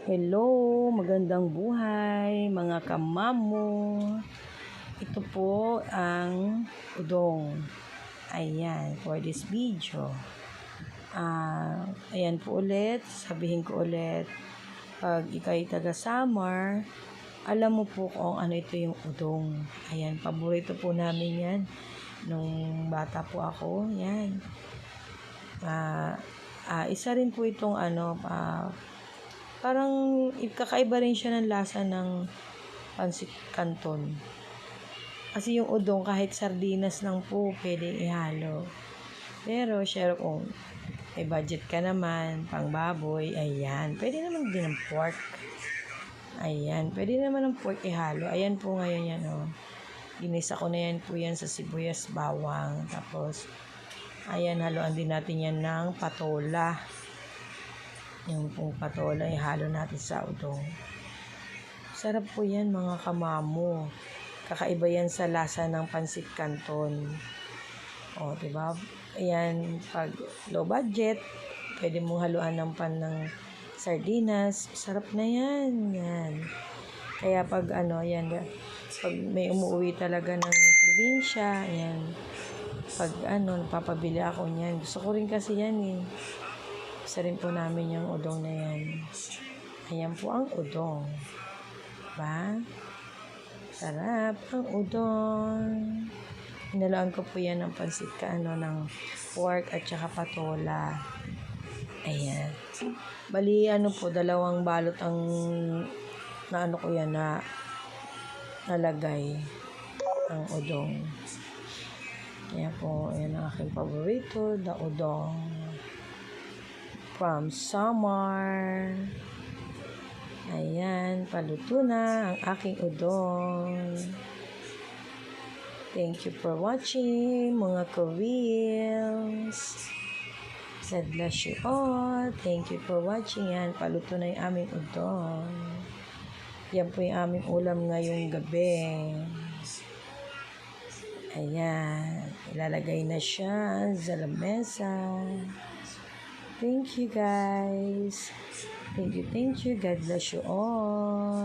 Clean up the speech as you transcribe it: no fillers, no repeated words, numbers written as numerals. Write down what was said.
Hello, magandang buhay mga kamamo. Ito po ang udong. Ayan, for this video. Ayan po ulit, sabihin ko ulit, pag ikay taga Samar, alam mo po kung ano ito yung udong. Ayan, paborito po namin yan. Nung bata po ako, yan. Isa rin po itong parang kakaiba rin siya ng lasa ng pansit canton. Kasi yung udong kahit sardinas lang po pwede ihalo. Pero syempre kung may budget ka naman, pang baboy, ayan. Pwede naman din ng pork. Ayan, pwede naman ng pork ihalo. Ayan po ngayon yan, oh. Ginisa ko na yan po yan sa sibuyas, bawang. Tapos, ayan, haluan din natin yan ng patola. Yung pong patola, ihalo natin sa udong. Sarap po yan mga kamamo. Kakaiba yan sa lasa ng pansit canton. O, diba? Ayan, pag low budget, pwede mong haluan ng ng sardinas. Sarap na yan. Yan. Kaya pag pag may umuwi talaga ng probinsya, ayan. Pag napapabili ako niyan. Gusto ko rin kasi yan eh. Isa rin po namin yung udong na yan. Ayan po ang udong. Diba? Sarap ang udong. Hinalaan ko po yan ng pansit ng pork at saka patola. Ayan. Bali, dalawang balot ang ko yan na nalagay ang udong. Kaya po, yan ang aking paborito, the udong. From Samar. Ayan, paluto na ang aking udong. Thank you for watching, mga ka-reels. God bless you all. Thank you for watching. Yan, paluto na yung aming udong. Yan po yung aming ulam ngayong gabi. Ayan, ilalagay na siya sa lamesa. Thank you guys. Thank you. God bless you all.